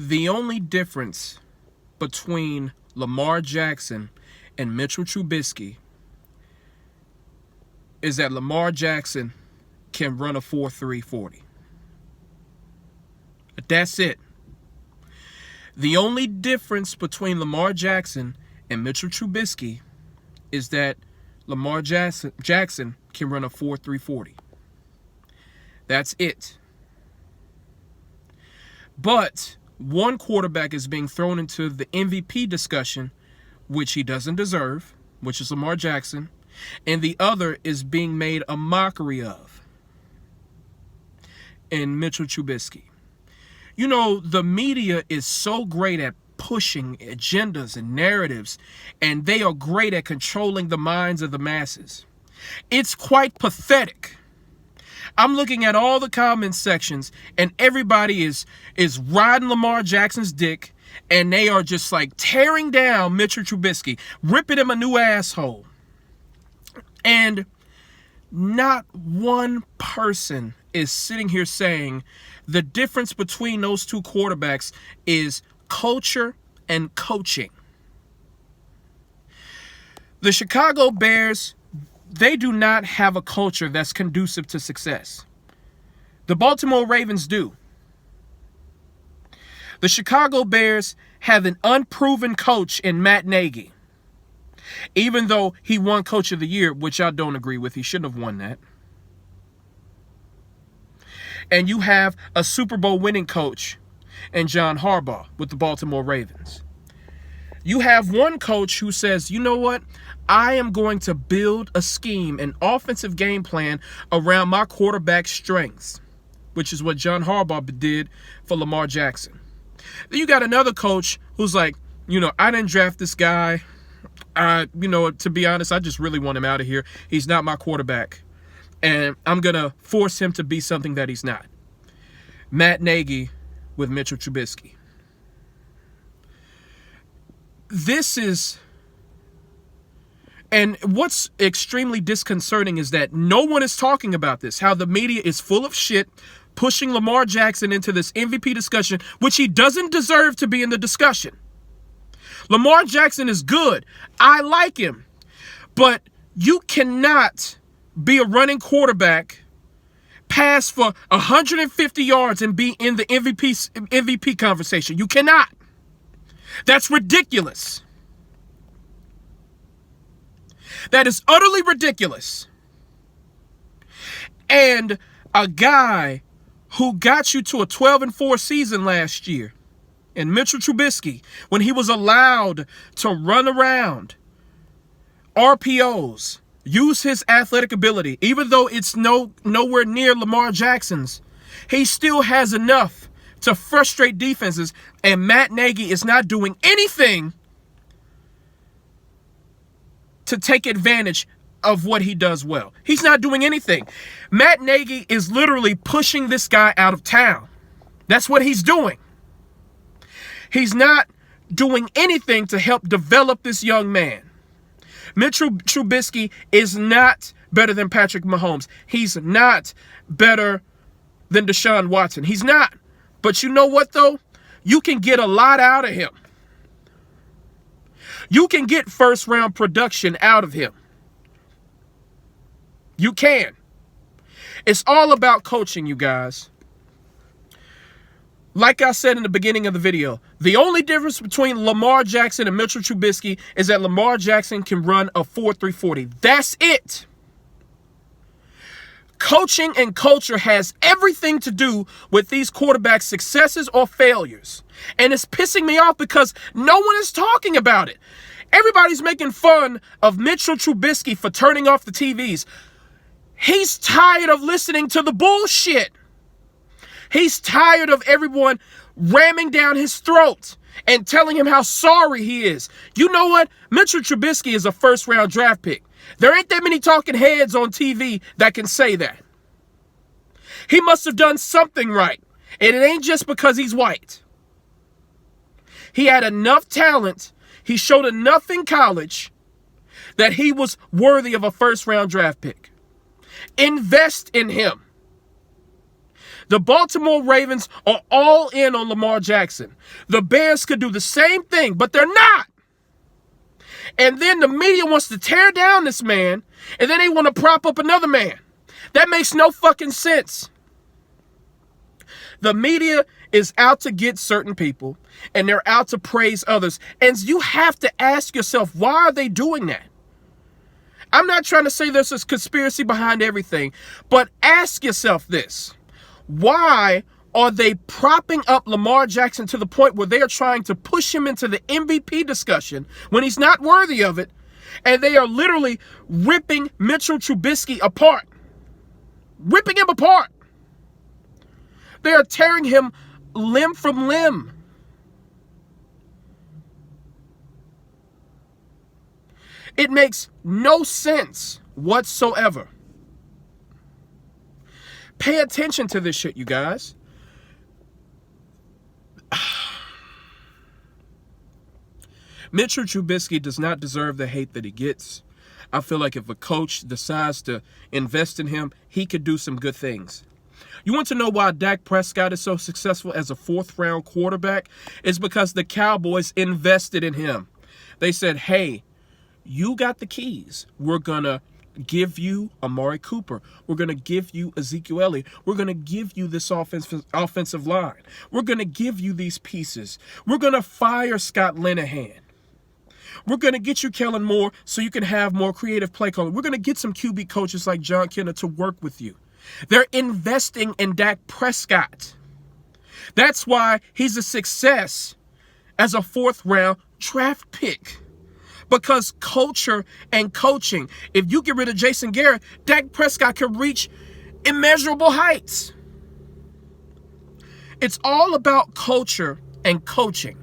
The only difference between Lamar Jackson and Mitchell Trubisky is that Lamar Jackson can run a 4.3 40. That's it. The only difference between Lamar Jackson and Mitchell Trubisky is that Lamar Jackson can run a 4.3 40. That's it. But one quarterback is being thrown into the MVP discussion, which he doesn't deserve, which is Lamar Jackson, and the other is being made a mockery of, in Mitchell Trubisky. You know, the media is so great at pushing agendas and narratives, and they are great at controlling the minds of the masses. It's quite pathetic. I'm looking at all the comment sections, and everybody is riding Lamar Jackson's dick, and they are just like tearing down Mitchell Trubisky, ripping him a new asshole. And not one person is sitting here saying the difference between those two quarterbacks is culture and coaching. The Chicago Bears, they do not have a culture that's conducive to success. The Baltimore Ravens do. The Chicago Bears have an unproven coach in Matt Nagy. Even though he won Coach of the Year, which I don't agree with. He shouldn't have won that. And you have a Super Bowl winning coach in John Harbaugh with the Baltimore Ravens. You have one coach who says, you know what? I am going to build a scheme, an offensive game plan around my quarterback's strengths, which is what John Harbaugh did for Lamar Jackson. Then you got another coach who's like, I didn't draft this guy. To be honest, I just really want him out of here. He's not my quarterback. And I'm going to force him to be something that he's not. Matt Nagy with Mitchell Trubisky. And what's extremely disconcerting is that no one is talking about this, how the media is full of shit, pushing Lamar Jackson into this MVP discussion, which he doesn't deserve to be in the discussion. Lamar Jackson is good. I like him. But you cannot be a running quarterback, pass for 150 yards, and be in the MVP conversation. You cannot. That's ridiculous. That is utterly ridiculous. And a guy who got you to a 12-4 season last year, and Mitchell Trubisky, when he was allowed to run around, RPOs, use his athletic ability, even though it's nowhere near Lamar Jackson's, he still has enough to frustrate defenses, and Matt Nagy is not doing anything to take advantage of what he does well. He's not doing anything. Matt Nagy is literally pushing this guy out of town. That's what he's doing. He's not doing anything to help develop this young man. Mitchell Trubisky is not better than Patrick Mahomes. He's not better than Deshaun Watson. He's not. But you know what, though? You can get a lot out of him. You can get first-round production out of him. You can. It's all about coaching, you guys. Like I said in the beginning of the video, the only difference between Lamar Jackson and Mitchell Trubisky is that Lamar Jackson can run a 4.3 40. That's it. Coaching and culture has everything to do with these quarterbacks' successes or failures. And it's pissing me off because no one is talking about it. Everybody's making fun of Mitchell Trubisky for turning off the TVs. He's tired of listening to the bullshit. He's tired of everyone ramming down his throat and telling him how sorry he is. You know what? Mitchell Trubisky is a first-round draft pick. There ain't that many talking heads on TV that can say that. He must have done something right. And it ain't just because he's white. He had enough talent. He showed enough in college that he was worthy of a first-round draft pick. Invest in him. The Baltimore Ravens are all in on Lamar Jackson. The Bears could do the same thing, but they're not. And then the media wants to tear down this man, and then they want to prop up another man. That makes no fucking sense. The media is out to get certain people, and they're out to praise others. And you have to ask yourself, why are they doing that? I'm not trying to say there's a conspiracy behind everything, but ask yourself this. Why are they propping up Lamar Jackson to the point where they are trying to push him into the MVP discussion when he's not worthy of it, and they are literally ripping Mitchell Trubisky apart? Ripping him apart. They are tearing him limb from limb. It makes no sense whatsoever. Pay attention to this shit, you guys. Mitchell Trubisky does not deserve the hate that he gets. I feel like if a coach decides to invest in him, he could do some good things. You want to know why Dak Prescott is so successful as a fourth-round quarterback? It's because the Cowboys invested in him. They said, hey, you got the keys. We're going to give you Amari Cooper. We're going to give you Ezekiel Elliott. We're going to give you this offensive line. We're going to give you these pieces. We're going to fire Scott Linehan. We're going to get you Kellen Moore so you can have more creative play calling. We're going to get some QB coaches like John Kenner to work with you. They're investing in Dak Prescott. That's why he's a success as a fourth-round draft pick. Because culture and coaching, if you get rid of Jason Garrett, Dak Prescott can reach immeasurable heights. It's all about culture and coaching.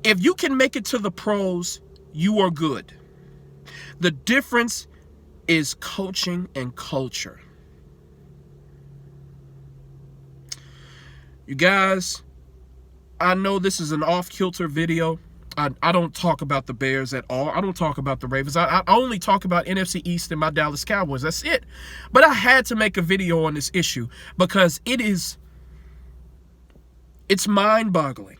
If you can make it to the pros, you are good. The difference is coaching and culture. You guys, I know this is an off-kilter video. I don't talk about the Bears at all. I don't talk about the Ravens. I only talk about NFC East and my Dallas Cowboys. That's it. But I had to make a video on this issue because it's mind-boggling.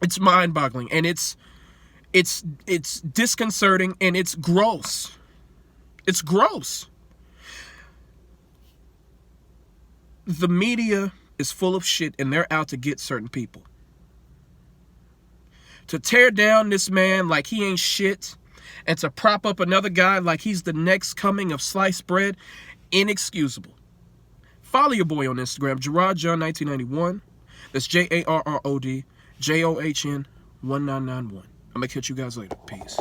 It's mind-boggling, and it's disconcerting, and it's gross. It's gross. The media is full of shit, and they're out to get certain people. To tear down this man like he ain't shit, and to prop up another guy like he's the next coming of sliced bread, inexcusable. Follow your boy on Instagram, GerardJohn1991. That's JarrodJohn1991. I'm going to catch you guys later. Peace.